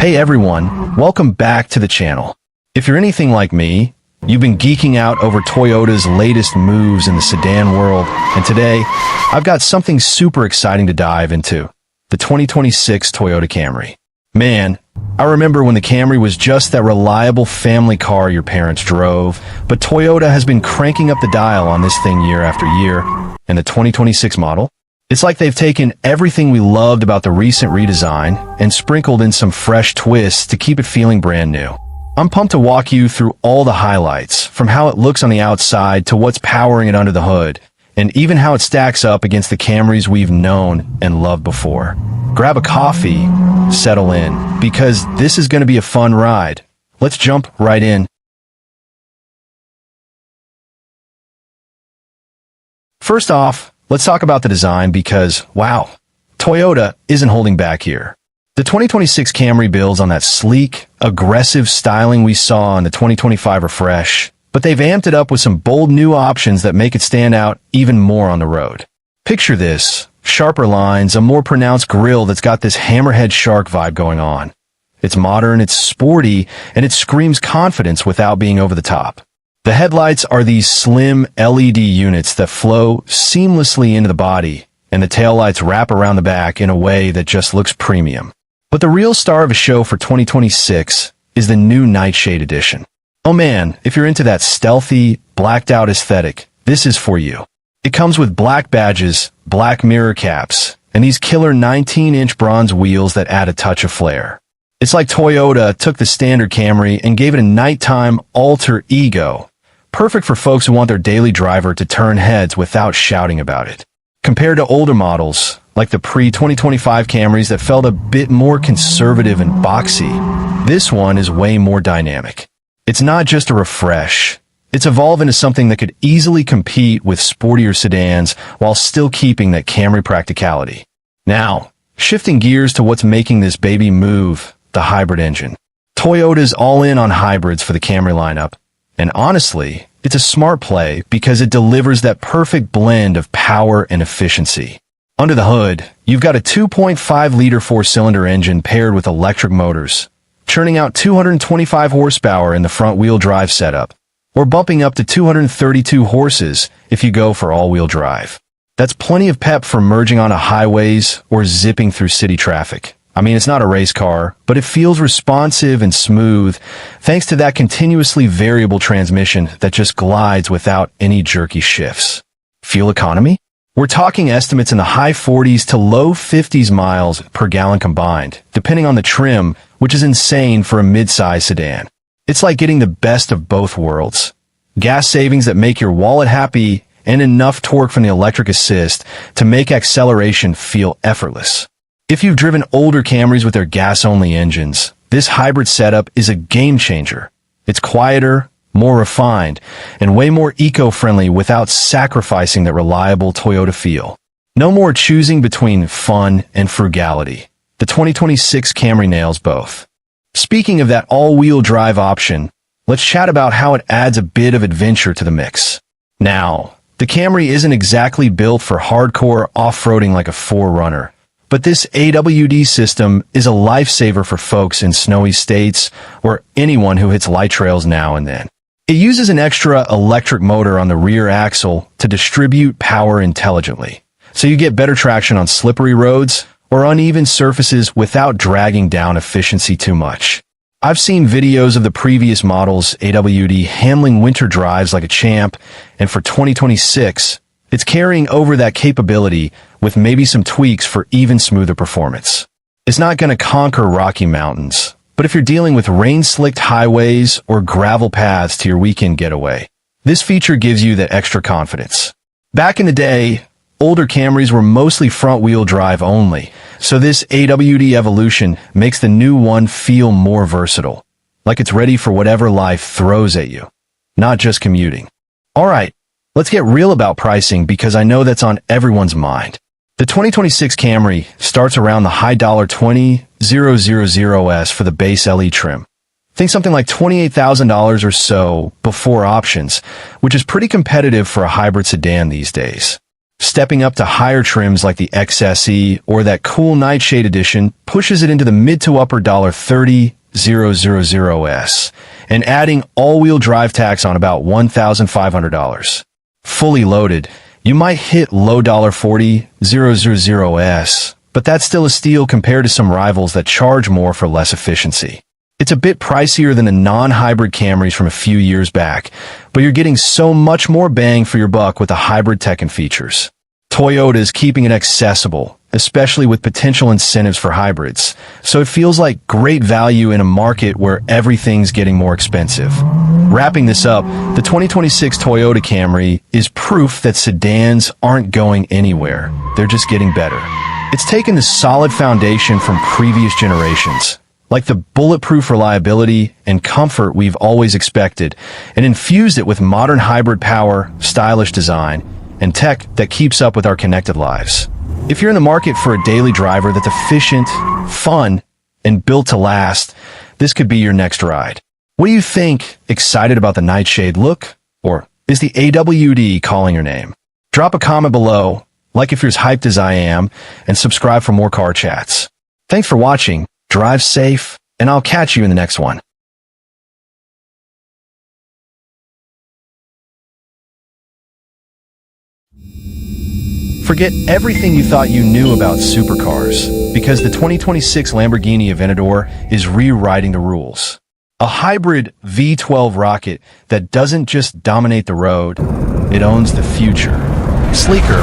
Hey everyone, welcome back to the channel. If you're anything like me, you've been geeking out over Toyota's latest moves in the sedan world, and today, I've got something super exciting to dive into, the 2026 Toyota Camry. Man, I remember when the Camry was just that reliable family car your parents drove, but Toyota has been cranking up the dial on this thing year after year, and the 2026 model? It's like they've taken everything we loved about the recent redesign and sprinkled in some fresh twists to keep it feeling brand new. I'm pumped to walk you through all the highlights, from how it looks on the outside to what's powering it under the hood, and even how it stacks up against the Camrys we've known and loved before. Grab a coffee, settle in, because this is going to be a fun ride. Let's jump right in. First off, let's talk about the design because, wow, Toyota isn't holding back here. The 2026 Camry builds on that sleek, aggressive styling we saw in the 2025 Refresh, but they've amped it up with some bold new options that make it stand out even more on the road. Picture this, sharper lines, a more pronounced grille that's got this hammerhead shark vibe going on. It's modern, it's sporty, and it screams confidence without being over the top. The headlights are these slim LED units that flow seamlessly into the body, and the taillights wrap around the back in a way that just looks premium. But the real star of the show for 2026 is the new Nightshade Edition. Oh man, if you're into that stealthy, blacked-out aesthetic, this is for you. It comes with black badges, black mirror caps, and these killer 19-inch bronze wheels that add a touch of flair. It's like Toyota took the standard Camry and gave it a nighttime alter ego. Perfect for folks who want their daily driver to turn heads without shouting about it. Compared to older models, like the pre-2025 Camrys that felt a bit more conservative and boxy, this one is way more dynamic. It's not just a refresh. It's evolved into something that could easily compete with sportier sedans while still keeping that Camry practicality. Now, shifting gears to what's making this baby move, the hybrid engine. Toyota's all in on hybrids for the Camry lineup. And honestly, it's a smart play because it delivers that perfect blend of power and efficiency. Under the hood, you've got a 2.5-liter four-cylinder engine paired with electric motors, churning out 225 horsepower in the front-wheel drive setup, or bumping up to 232 horses if you go for all-wheel drive. That's plenty of pep for merging onto highways or zipping through city traffic. I mean, it's not a race car, but it feels responsive and smooth thanks to that continuously variable transmission that just glides without any jerky shifts. Fuel economy? We're talking estimates in the high 40s to low 50s miles per gallon combined, depending on the trim, which is insane for a mid-size sedan. It's like getting the best of both worlds. Gas savings that make your wallet happy and enough torque from the electric assist to make acceleration feel effortless. If you've driven older Camrys with their gas-only engines, this hybrid setup is a game-changer. It's quieter, more refined, and way more eco-friendly without sacrificing that reliable Toyota feel. No more choosing between fun and frugality. The 2026 Camry nails both. Speaking of that all-wheel drive option, let's chat about how it adds a bit of adventure to the mix. Now, the Camry isn't exactly built for hardcore off-roading like a 4Runner. But this AWD system is a lifesaver for folks in snowy states or anyone who hits light trails now and then. It uses an extra electric motor on the rear axle to distribute power intelligently, so you get better traction on slippery roads or uneven surfaces without dragging down efficiency too much. I've seen videos of the previous model's AWD handling winter drives like a champ, and for 2026, it's carrying over that capability with maybe some tweaks for even smoother performance. It's not going to conquer rocky mountains, but if you're dealing with rain-slicked highways or gravel paths to your weekend getaway, this feature gives you that extra confidence. Back in the day, older Camrys were mostly front-wheel drive only, so this AWD evolution makes the new one feel more versatile, like it's ready for whatever life throws at you, not just commuting. Alright, let's get real about pricing because I know that's on everyone's mind. The 2026 Camry starts around the high $20,000s for the base LE trim. Think something like $28,000 or so before options, which is pretty competitive for a hybrid sedan these days. Stepping up to higher trims like the XSE or that cool Nightshade edition pushes it into the mid to upper $30,000s, and adding all-wheel drive tax on about $1,500. Fully loaded, you might hit low $40,000s, but that's still a steal compared to some rivals that charge more for less efficiency. It's a bit pricier than the non-hybrid Camrys from a few years back, but you're getting so much more bang for your buck with the hybrid tech and features. Toyota is keeping it accessible, especially with potential incentives for hybrids, so it feels like great value in a market where everything's getting more expensive. Wrapping this up, the 2026 Toyota Camry is proof that sedans aren't going anywhere. They're just getting better. It's taken the solid foundation from previous generations, like the bulletproof reliability and comfort we've always expected, and infused it with modern hybrid power, stylish design, and tech that keeps up with our connected lives. If you're in the market for a daily driver that's efficient, fun, and built to last, this could be your next ride. What do you think? Excited about the Nightshade look? Or is the AWD calling your name? Drop a comment below, like if you're as hyped as I am, and subscribe for more car chats. Thanks for watching. Drive safe, and I'll catch you in the next one. Forget everything you thought you knew about supercars, because the 2026 Lamborghini Aventador is rewriting the rules. A hybrid V12 rocket that doesn't just dominate the road, it owns the future. Sleeker,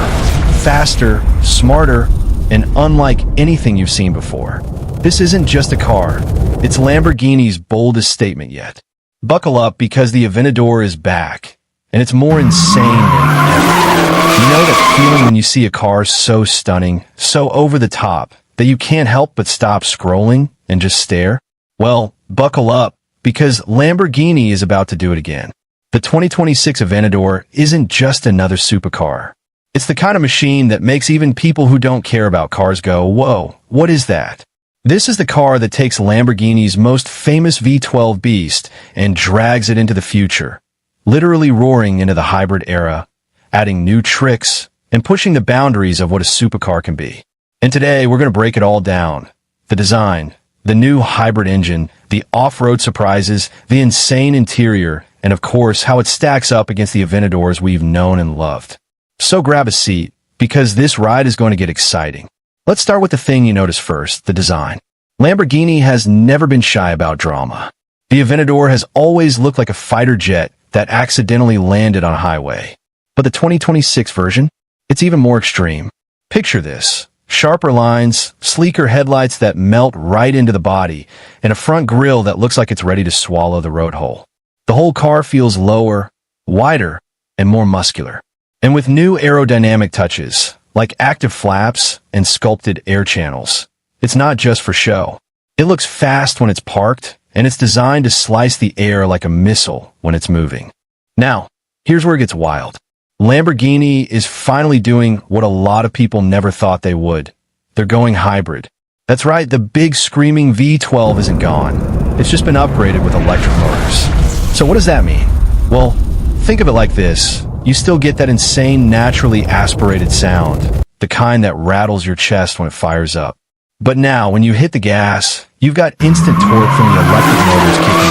faster, smarter, and unlike anything you've seen before. This isn't just a car, it's Lamborghini's boldest statement yet. Buckle up because the Aventador is back, and it's more insane than ever. You know that feeling when you see a car so stunning, so over the top, that you can't help but stop scrolling and just stare? Well, buckle up, because Lamborghini is about to do it again. The 2026 Aventador isn't just another supercar. It's the kind of machine that makes even people who don't care about cars go, whoa, what is that? This is the car that takes Lamborghini's most famous V12 beast and drags it into the future, literally roaring into the hybrid era, adding new tricks and pushing the boundaries of what a supercar can be. And today, we're going to break it all down. The design, the new hybrid engine, the off-road surprises, the insane interior, and of course, how it stacks up against the Aventadors we've known and loved. So grab a seat, because this ride is going to get exciting. Let's start with the thing you notice first, the design. Lamborghini has never been shy about drama. The Aventador has always looked like a fighter jet that accidentally landed on a highway. But the 2026 version? It's even more extreme. Picture this. Sharper lines, sleeker headlights that melt right into the body, and a front grille that looks like it's ready to swallow the road hole. The whole car feels lower, wider, and more muscular. And with new aerodynamic touches, like active flaps and sculpted air channels. It's not just for show. It looks fast when it's parked, and it's designed to slice the air like a missile when it's moving. Now, here's where it gets wild. Lamborghini is finally doing what a lot of people never thought they would. They're going hybrid. That's right, the big screaming V12 isn't gone. It's just been upgraded with electric motors. So what does that mean? Well, think of it like this. You still get that insane, naturally aspirated sound, the kind that rattles your chest when it fires up. But now, when you hit the gas, you've got instant torque from the electric motors kicking in.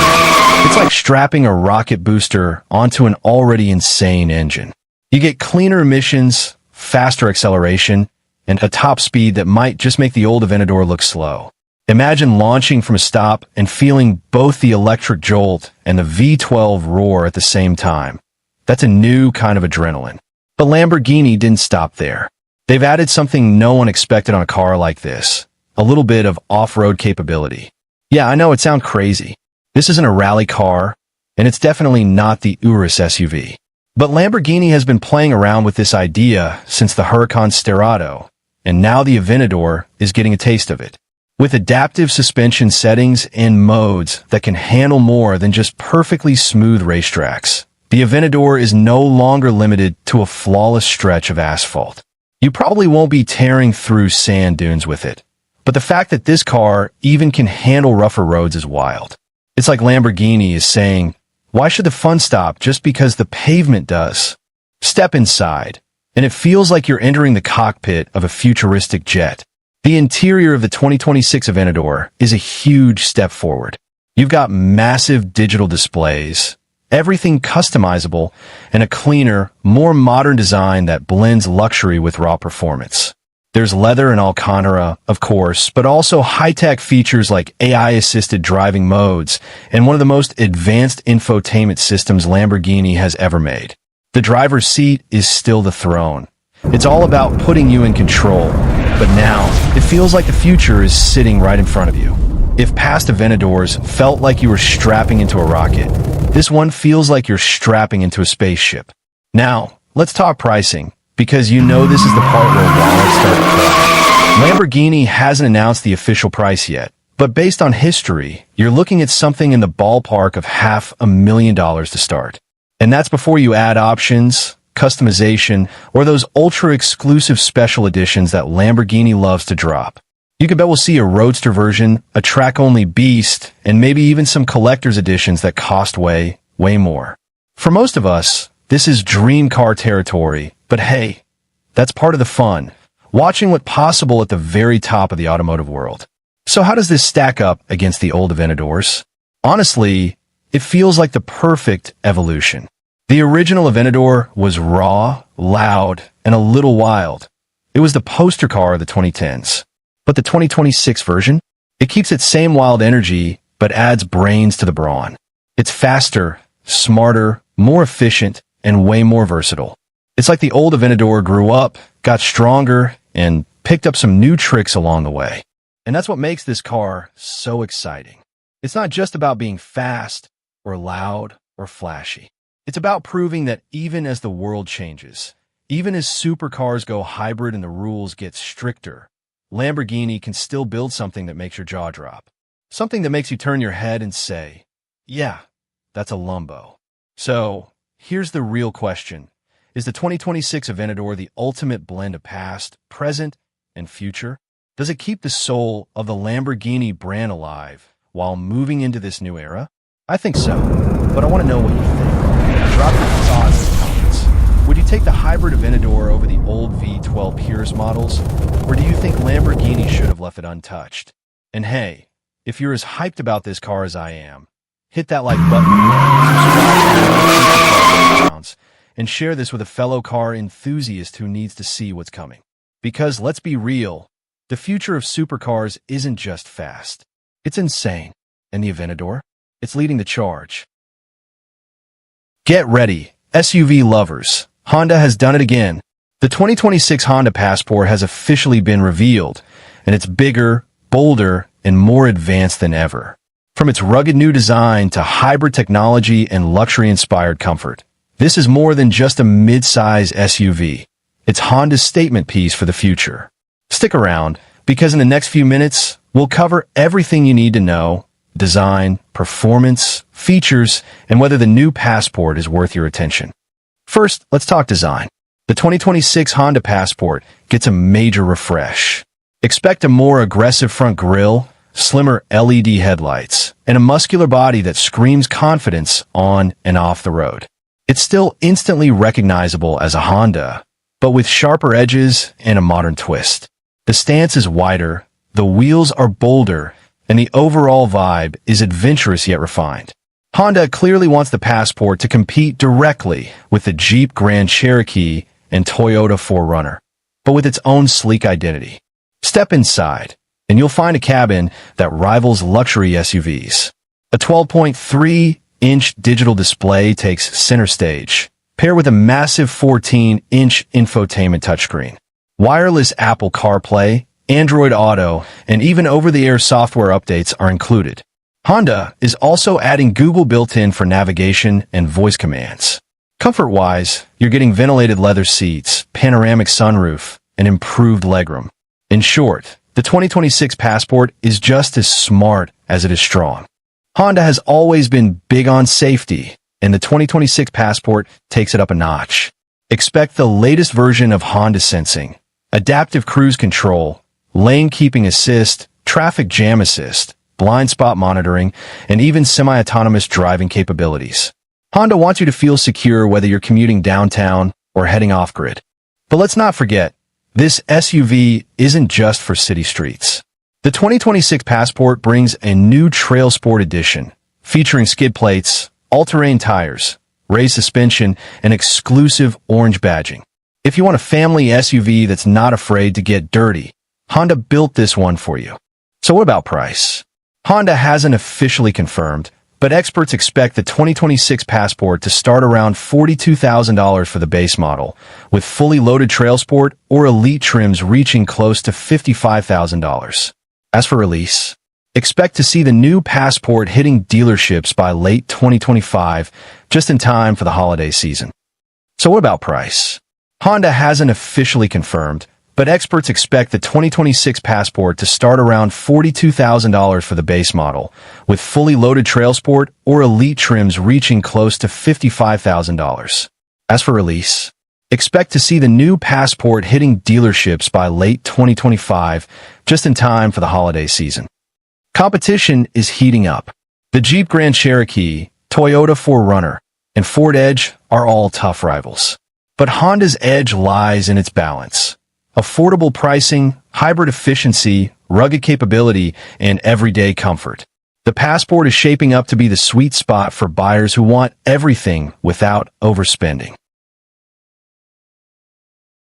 It's like strapping a rocket booster onto an already insane engine. You get cleaner emissions, faster acceleration, and a top speed that might just make the old Aventador look slow. Imagine launching from a stop and feeling both the electric jolt and the V12 roar at the same time. That's a new kind of adrenaline. But Lamborghini didn't stop there. They've added something no one expected on a car like this. A little bit of off-road capability. Yeah, I know it sounds crazy. This isn't a rally car, and it's definitely not the Urus SUV. But Lamborghini has been playing around with this idea since the Huracan Sterrato, and now the Aventador is getting a taste of it. With adaptive suspension settings and modes that can handle more than just perfectly smooth racetracks, the Aventador is no longer limited to a flawless stretch of asphalt. You probably won't be tearing through sand dunes with it, but the fact that this car even can handle rougher roads is wild. It's like Lamborghini is saying, why should the fun stop just because the pavement does? Step inside, and it feels like you're entering the cockpit of a futuristic jet. The interior of the 2026 Aventador is a huge step forward. You've got massive digital displays, everything customizable, and a cleaner, more modern design that blends luxury with raw performance. There's leather and Alcantara, of course, but also high-tech features like AI-assisted driving modes and one of the most advanced infotainment systems Lamborghini has ever made. The driver's seat is still the throne. It's all about putting you in control, but now it feels like the future is sitting right in front of you. If past Aventadors felt like you were strapping into a rocket, this one feels like you're strapping into a spaceship. Now, let's talk pricing, because you know this is the part where wallets start to crash. Lamborghini hasn't announced the official price yet, but based on history, you're looking at something in the ballpark of $500,000 to start. And that's before you add options, customization, or those ultra-exclusive special editions that Lamborghini loves to drop. You can bet we'll see a roadster version, a track-only beast, and maybe even some collector's editions that cost way more. For most of us, this is dream car territory, but hey, that's part of the fun, watching what's possible at the very top of the automotive world. So how does this stack up against the old Aventadors? Honestly, it feels like the perfect evolution. The original Aventador was raw, loud, and a little wild. It was the poster car of the 2010s. But the 2026 version? It keeps its same wild energy, but adds brains to the brawn. It's faster, smarter, more efficient, and way more versatile. It's like the old Aventador grew up, got stronger, and picked up some new tricks along the way. And that's what makes this car so exciting. It's not just about being fast, or loud, or flashy. It's about proving that even as the world changes, even as supercars go hybrid and the rules get stricter, Lamborghini can still build something that makes your jaw drop. Something that makes you turn your head and say, yeah, that's a Lambo. So, here's the real question. Is the 2026 Aventador the ultimate blend of past, present, and future? Does it keep the soul of the Lamborghini brand alive while moving into this new era? I think so, but I want to know what you think. Drop your thoughts in the comments. Would you take the hybrid Aventador over the old V12 Purus models, or do you think Lamborghini should have left it untouched? And hey, if you're as hyped about this car as I am, hit that like button, subscribe, and share this with a fellow car enthusiast who needs to see what's coming. Because let's be real, the future of supercars isn't just fast. It's insane. And the Aventador? It's leading the charge. Get ready, SUV lovers. Honda has done it again. The 2026 Honda Passport has officially been revealed, and it's bigger, bolder, and more advanced than ever. From its rugged new design to hybrid technology and luxury-inspired comfort, this is more than just a mid-size SUV. It's Honda's statement piece for the future. Stick around, because in the next few minutes, we'll cover everything you need to know: design, performance, features, and whether the new Passport is worth your attention. First, let's talk design. The 2026 Honda Passport gets a major refresh. Expect a more aggressive front grille, slimmer LED headlights, and a muscular body that screams confidence on and off the road. It's still instantly recognizable as a Honda, but with sharper edges and a modern twist. The stance is wider, the wheels are bolder, and the overall vibe is adventurous yet refined. Honda clearly wants the Passport to compete directly with the Jeep Grand Cherokee and Toyota 4Runner, but with its own sleek identity. Step inside, and you'll find a cabin that rivals luxury SUVs. A 12.3-inch digital display takes center stage, paired with a massive 14-inch infotainment touchscreen. Wireless Apple CarPlay, Android Auto, and even over-the-air software updates are included. Honda is also adding Google built-in for navigation and voice commands. Comfort-wise, you're getting ventilated leather seats, panoramic sunroof, and improved legroom. In short, the 2026 Passport is just as smart as it is strong. Honda has always been big on safety, and the 2026 Passport takes it up a notch. Expect the latest version of Honda Sensing, adaptive cruise control, lane keeping assist, traffic jam assist, blind spot monitoring, and even semi-autonomous driving capabilities. Honda wants you to feel secure whether you're commuting downtown or heading off-grid. But let's not forget, this SUV isn't just for city streets. The 2026 Passport brings a new Trail Sport edition, featuring skid plates, all-terrain tires, raised suspension, and exclusive orange badging. If you want a family SUV that's not afraid to get dirty, Honda built this one for you. So what about price? Honda hasn't officially confirmed, but experts expect the 2026 Passport to start around $42,000 for the base model, with fully loaded Trail Sport or Elite trims reaching close to $55,000. As for release, expect to see the new Passport hitting dealerships by late 2025, just in time for the holiday season. So what about price? Honda hasn't officially confirmed, but experts expect the 2026 Passport to start around $42,000 for the base model, with fully loaded Trail Sport or Elite trims reaching close to $55,000. As for release, expect to see the new Passport hitting dealerships by late 2025, just in time for the holiday season. Competition is heating up. The Jeep Grand Cherokee, Toyota 4Runner, and Ford Edge are all tough rivals. But Honda's edge lies in its balance. Affordable pricing, hybrid efficiency, rugged capability, and everyday comfort. The Passport is shaping up to be the sweet spot for buyers who want everything without overspending.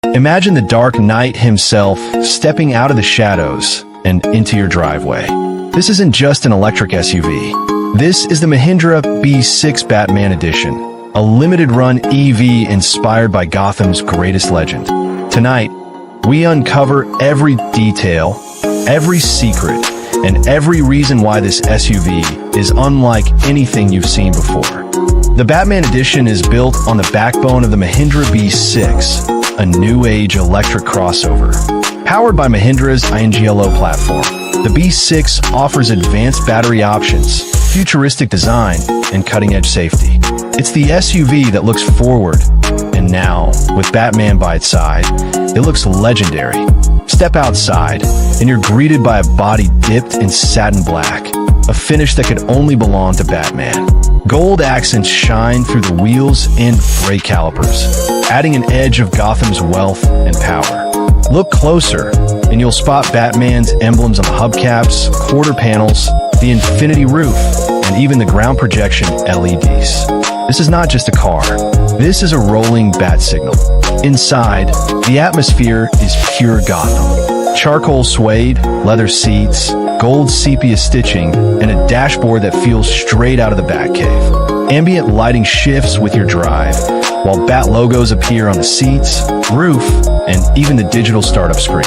Imagine the Dark Knight himself stepping out of the shadows and into your driveway. This isn't just an electric SUV. This is the Mahindra B6 Batman Edition, a limited-run EV inspired by Gotham's greatest legend. Tonight, we uncover every detail, every secret, and every reason why this SUV is unlike anything you've seen before. The Batman Edition is built on the backbone of the Mahindra B6, a new-age electric crossover. Powered by Mahindra's INGLO platform, the B6 offers advanced battery options, futuristic design, and cutting-edge safety. It's the SUV that looks forward, and now, with Batman by its side, it looks legendary. Step outside, and you're greeted by a body dipped in satin black, a finish that could only belong to Batman. Gold accents shine through the wheels and brake calipers, adding an edge of Gotham's wealth and power. Look closer, and you'll spot Batman's emblems on the hubcaps, quarter panels, the infinity roof, and even the ground projection LEDs. This is not just a car. This is a rolling bat signal. Inside, the atmosphere is pure Gotham. Charcoal suede, leather seats, gold sepia stitching, and a dashboard that feels straight out of the Batcave. Ambient lighting shifts with your drive, while Bat logos appear on the seats, roof, and even the digital startup screen.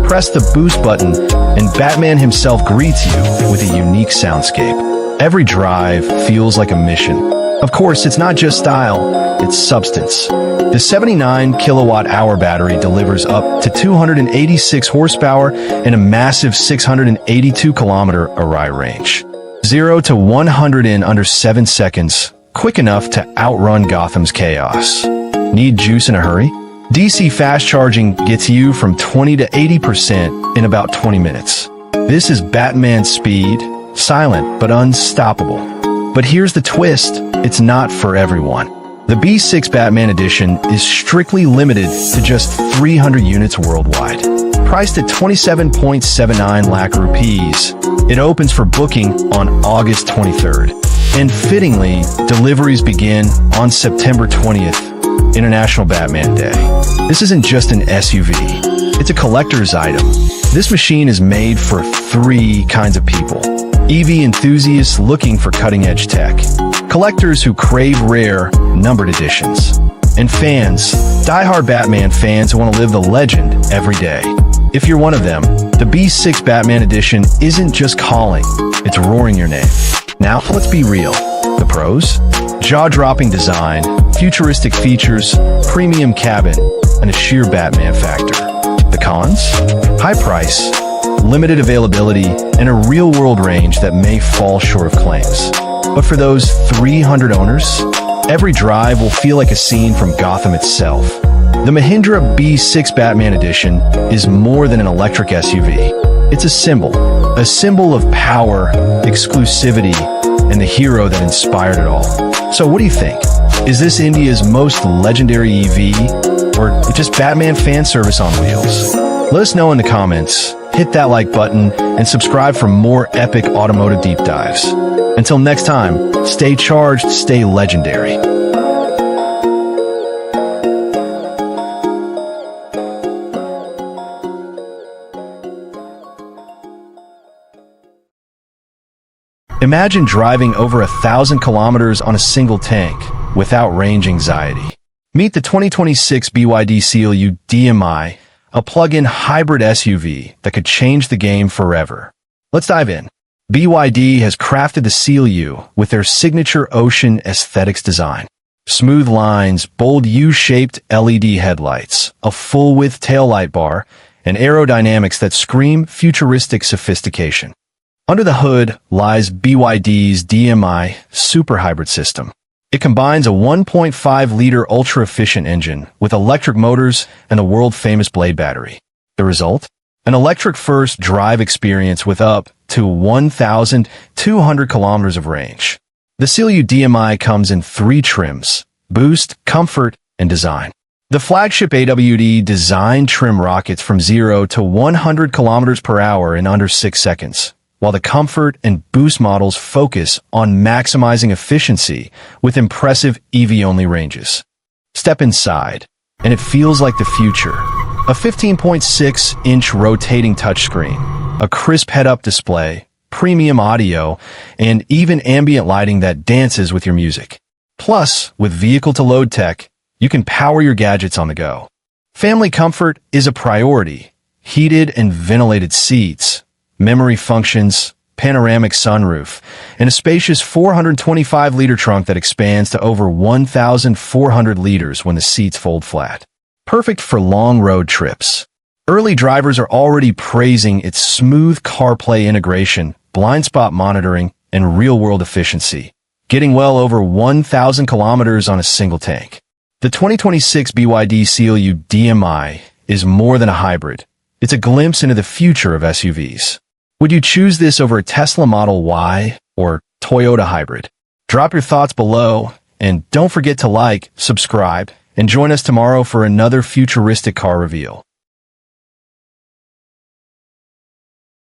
Press the boost button, and Batman himself greets you with a unique soundscape. Every drive feels like a mission. Of course, it's not just style, it's substance. The 79 kilowatt-hour battery delivers up to 286 horsepower and a massive 682-kilometer array range. 0 to 100 in under 7 seconds, quick enough to outrun Gotham's chaos. Need juice in a hurry? DC fast charging gets you from 20 to 80% in about 20 minutes. This is Batman speed, silent but unstoppable. But here's the twist, it's not for everyone. The B6 Batman Edition is strictly limited to just 300 units worldwide. Priced at 27.79 lakh rupees, it opens for booking on August 23rd. And fittingly, deliveries begin on September 20th, International Batman Day. This isn't just an SUV, it's a collector's item. This machine is made for 3 kinds of people. EV enthusiasts looking for cutting-edge tech, collectors who crave rare, numbered editions, and fans, die-hard Batman fans who want to live the legend every day. If you're one of them, the B6 Batman Edition isn't just calling, it's roaring your name. Now, let's be real. The pros? Jaw-dropping design, futuristic features, premium cabin, and a sheer Batman factor. The cons? High price, limited availability, and a real-world range that may fall short of claims. But for those 300 owners, every drive will feel like a scene from Gotham itself. The Mahindra B6 Batman Edition is more than an electric SUV. It's a symbol of power, exclusivity, and the hero that inspired it all. So what do you think? Is this India's most legendary EV? or just Batman fan service on wheels? Let us know in the comments, hit that like button, and subscribe for more epic automotive deep dives. Until next time, stay charged, stay legendary. Imagine driving over 1,000 kilometers on a single tank without range anxiety. Meet the 2026 BYD CLU DMI, a plug-in hybrid SUV that could change the game forever. Let's dive in. BYD has crafted the CLU with their signature ocean aesthetics design. Smooth lines, bold U-shaped LED headlights, a full-width taillight bar, and aerodynamics that scream futuristic sophistication. Under the hood lies BYD's DMI Super Hybrid system. It combines a 1.5-liter ultra-efficient engine with electric motors and the world-famous Blade battery. The result? An electric-first drive experience with up to 1,200 kilometers of range. The CLU DMI comes in 3 trims: Boost, Comfort, and Design. The flagship AWD Design trim rockets from 0 to 100 kilometers per hour in under 6 seconds, while the Comfort and Boost models focus on maximizing efficiency with impressive EV-only ranges. Step inside, and it feels like the future. A 15.6-inch rotating touchscreen, a crisp head-up display, premium audio, and even ambient lighting that dances with your music. Plus, with vehicle-to-load tech, you can power your gadgets on the go. Family comfort is a priority. Heated and ventilated seats, memory functions, panoramic sunroof, and a spacious 425-liter trunk that expands to over 1,400 liters when the seats fold flat. Perfect for long road trips. Early drivers are already praising its smooth CarPlay integration, blind spot monitoring, and real-world efficiency, getting well over 1,000 kilometers on a single tank. The 2026 BYD CLU DMI is more than a hybrid. It's a glimpse into the future of SUVs. Would you choose this over a Tesla Model Y or Toyota hybrid? Drop your thoughts below, and don't forget to like, subscribe, and join us tomorrow for another futuristic car reveal.